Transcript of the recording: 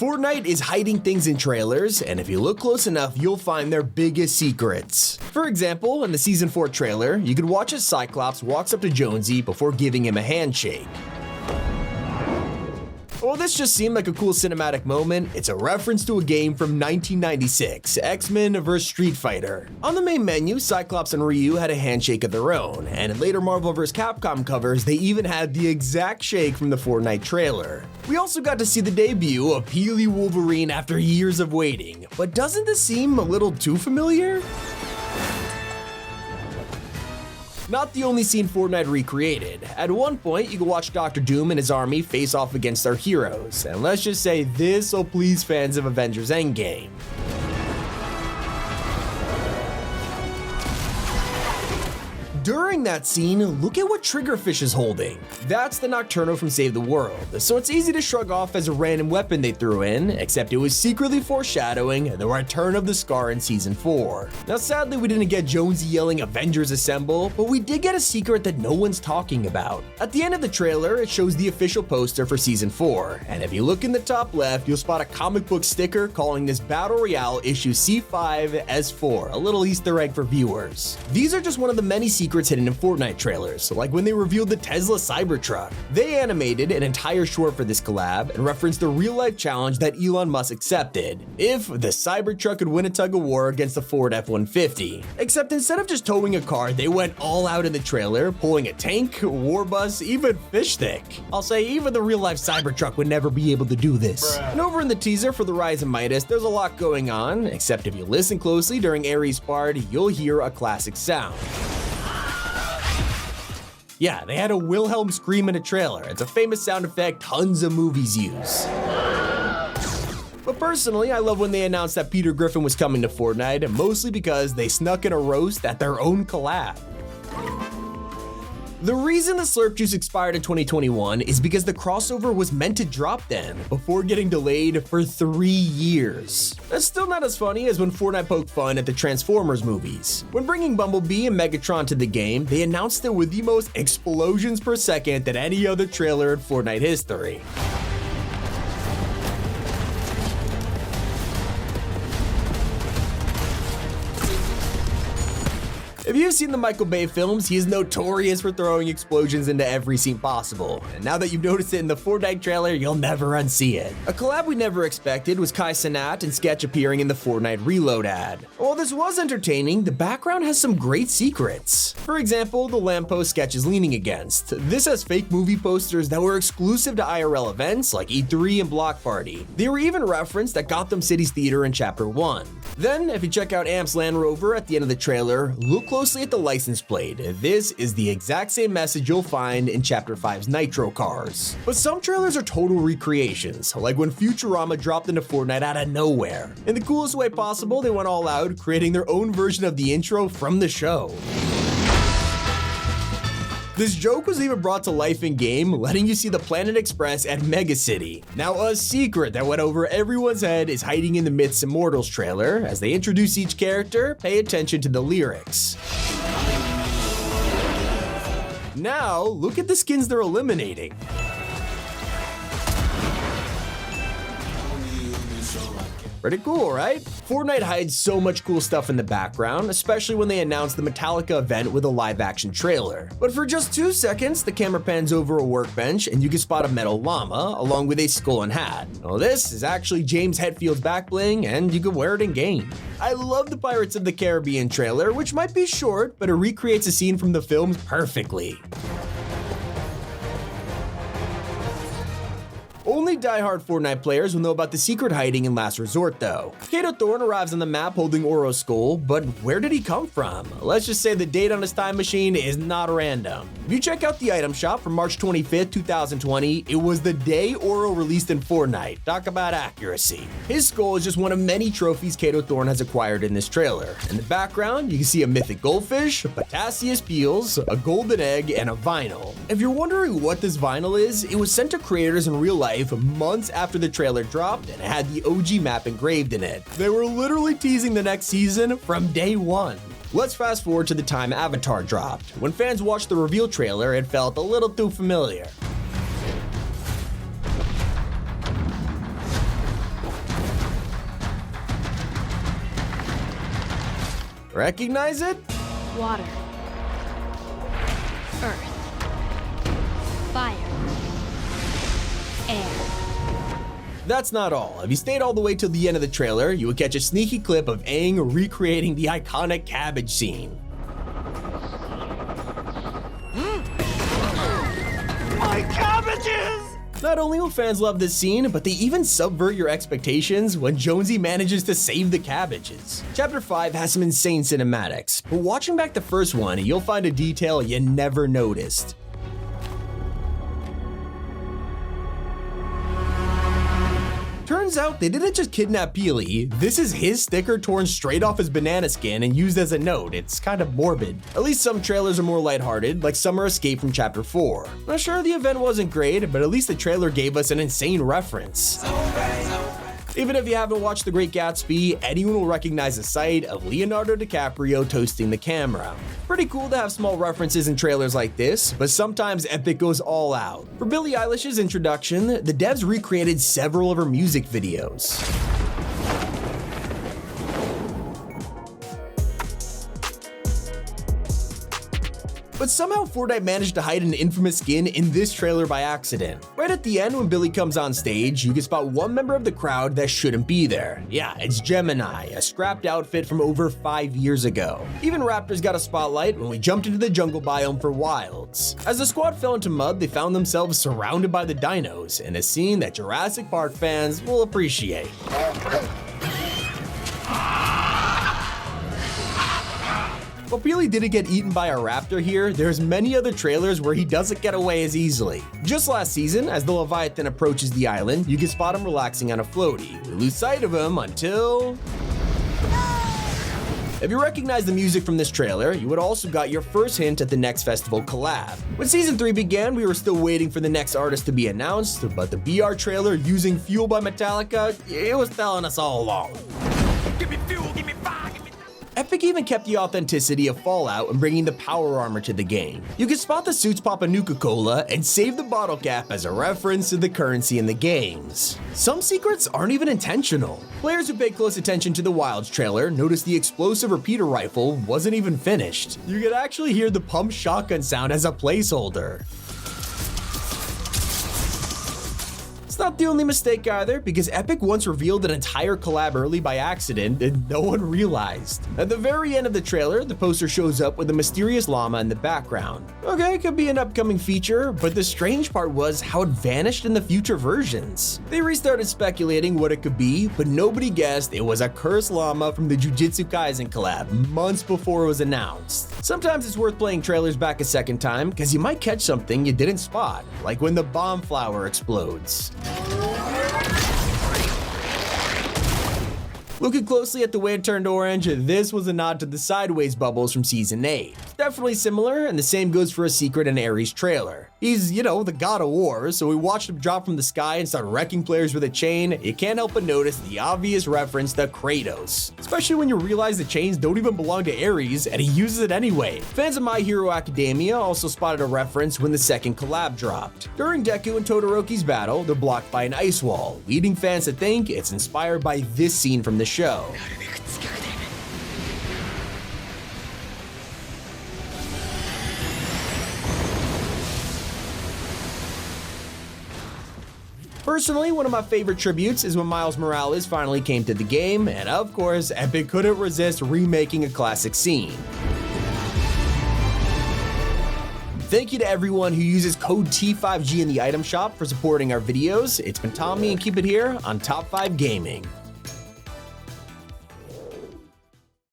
Fortnite is hiding things in trailers, and if you look close enough, you'll find their biggest secrets. For example, in the Season 4 trailer, you could watch as Cyclops walks up to Jonesy before giving him a handshake. While this just seemed like a cool cinematic moment, it's a reference to a game from 1996, X-Men vs. Street Fighter. On the main menu, Cyclops and Ryu had a handshake of their own, and in later Marvel vs. Capcom covers, they even had the exact shake from the Fortnite trailer. We also got to see the debut of Peely Wolverine after years of waiting, but doesn't this seem a little too familiar? Not the only scene Fortnite recreated. At one point, you can watch Dr. Doom and his army face off against our heroes, and let's just say this'll please fans of Avengers Endgame. During that scene, look at what Triggerfish is holding. That's the Nocturno from Save the World, so it's easy to shrug off as a random weapon they threw in, except it was secretly foreshadowing the return of the Scar in Season 4. Now sadly we didn't get Jonesy yelling Avengers Assemble, but we did get a secret that no one's talking about. At the end of the trailer, it shows the official poster for Season 4, and if you look in the top left, you'll spot a comic book sticker calling this Battle Royale issue C5S4, a little Easter egg for viewers. These are just one of the many secrets hidden in Fortnite trailers, like when they revealed the Tesla Cybertruck. They animated an entire short for this collab and referenced the real-life challenge that Elon Musk accepted, if the Cybertruck could win a tug-of-war against the Ford F-150. Except instead of just towing a car, they went all out in the trailer, pulling a tank, war bus, even fish stick. I'll say even the real-life Cybertruck would never be able to do this. And over in the teaser for the Rise of Midas, there's a lot going on, except if you listen closely during Ares' part, you'll hear a classic sound. Yeah, they had a Wilhelm scream in a trailer. It's a famous sound effect tons of movies use. But personally, I love when they announced that Peter Griffin was coming to Fortnite, mostly because they snuck in a roast at their own collab. The reason the Slurp Juice expired in 2021 is because the crossover was meant to drop then, before getting delayed for 3 years. That's still not as funny as when Fortnite poked fun at the Transformers movies. When bringing Bumblebee and Megatron to the game, they announced it with the most explosions per second than any other trailer in Fortnite history. If you've seen the Michael Bay films, he is notorious for throwing explosions into every scene possible, and now that you've noticed it in the Fortnite trailer, you'll never unsee it. A collab we never expected was Kai Cenat and Sketch appearing in the Fortnite Reload ad. While this was entertaining, the background has some great secrets. For example, the lamppost Sketch is leaning against. This has fake movie posters that were exclusive to IRL events like E3 and Block Party. They were even referenced at Gotham City's theater in Chapter 1. Then, if you check out Amp's Land Rover at the end of the trailer, look closely at the license plate. This is the exact same message you'll find in Chapter 5's Nitro cars. But some trailers are total recreations, like when Futurama dropped into Fortnite out of nowhere. In the coolest way possible, they went all out, creating their own version of the intro from the show. This joke was even brought to life in game, letting you see the Planet Express at Mega City. Now, a secret that went over everyone's head is hiding in the Myths Immortals trailer. As they introduce each character, pay attention to the lyrics. Now, look at the skins they're eliminating. Pretty cool, right? Fortnite hides so much cool stuff in the background, especially when they announced the Metallica event with a live-action trailer. But for just 2 seconds, the camera pans over a workbench and you can spot a metal llama along with a skull and hat. Well, this is actually James Hetfield's back bling, and you can wear it in game. I love the Pirates of the Caribbean trailer, which might be short, but it recreates a scene from the films perfectly. Only die-hard Fortnite players will know about the secret hiding in Last Resort though. Kato Thorne arrives on the map holding Oro's skull, but where did he come from? Let's just say the date on his time machine is not random. If you check out the item shop from March 25th, 2020, it was the day Oro released in Fortnite. Talk about accuracy. His skull is just one of many trophies Kato Thorne has acquired in this trailer. In the background, you can see a mythic goldfish, Potassius peels, a golden egg, and a vinyl. If you're wondering what this vinyl is, it was sent to creators in real life months after the trailer dropped and had the OG map engraved in it. They were literally teasing the next season from day one. Let's fast forward to the time Avatar dropped. When fans watched the reveal trailer, it felt a little too familiar. Recognize it? Water. Earth. Fire. Air. That's not all. If you stayed all the way till the end of the trailer, you would catch a sneaky clip of Aang recreating the iconic cabbage scene. My cabbages! Not only will fans love this scene, but they even subvert your expectations when Jonesy manages to save the cabbages. Chapter 5 has some insane cinematics, but watching back the first one, you'll find a detail you never noticed. Turns out they didn't just kidnap Peely, this is his sticker torn straight off his banana skin and used as a note. It's kind of morbid. At least some trailers are more lighthearted, like Summer Escape from Chapter 4. Not sure the event wasn't great, but at least the trailer gave us an insane reference. Even if you haven't watched The Great Gatsby, anyone will recognize the sight of Leonardo DiCaprio toasting the camera. Pretty cool to have small references in trailers like this, but sometimes Epic goes all out. For Billie Eilish's introduction, the devs recreated several of her music videos. But somehow Fortnite managed to hide an infamous skin in this trailer by accident. Right at the end when Billy comes on stage, you can spot one member of the crowd that shouldn't be there. Yeah, it's Gemini, a scrapped outfit from over 5 years ago. Even Raptors got a spotlight when we jumped into the jungle biome for Wilds. As the squad fell into mud, they found themselves surrounded by the dinos, in a scene that Jurassic Park fans will appreciate. While Peely didn't get eaten by a raptor here, there's many other trailers where he doesn't get away as easily. Just last season, as the Leviathan approaches the island, you can spot him relaxing on a floaty. We lose sight of him until... If you recognize the music from this trailer, you would also got your first hint at the next festival, Collab. When Season 3 began, we were still waiting for the next artist to be announced, but the BR trailer using Fuel by Metallica, it was telling us all along. Give me fuel, give me fire, give me... Epic even kept the authenticity of Fallout and bringing the power armor to the game. You can spot the suits pop a Nuka-Cola and save the bottle cap as a reference to the currency in the games. Some secrets aren't even intentional. Players who pay close attention to the Wilds trailer noticed the explosive repeater rifle wasn't even finished. You could actually hear the pump shotgun sound as a placeholder. It's not the only mistake either, because Epic once revealed an entire collab early by accident and no one realized. At the very end of the trailer, the poster shows up with a mysterious llama in the background. Okay, it could be an upcoming feature, but the strange part was how it vanished in the future versions. They restarted speculating what it could be, but nobody guessed it was a cursed llama from the Jujutsu Kaisen collab months before it was announced. Sometimes it's worth playing trailers back a second time, because you might catch something you didn't spot, like when the bomb flower explodes. Looking closely at the way it turned orange, this was a nod to the sideways bubbles from Season 8. Definitely similar, and the same goes for a secret in Ares' trailer. He's, you know, the god of war, so we watched him drop from the sky and start wrecking players with a chain. You can't help but notice the obvious reference to Kratos, especially when you realize the chains don't even belong to Ares and he uses it anyway. Fans of My Hero Academia also spotted a reference when the second collab dropped. During Deku and Todoroki's battle, they're blocked by an ice wall, leading fans to think it's inspired by this scene from the show. Personally, one of my favorite tributes is when Miles Morales finally came to the game, and of course, Epic couldn't resist remaking a classic scene. Thank you to everyone who uses code T5G in the item shop for supporting our videos. It's been Tommy, and keep it here on Top 5 Gaming.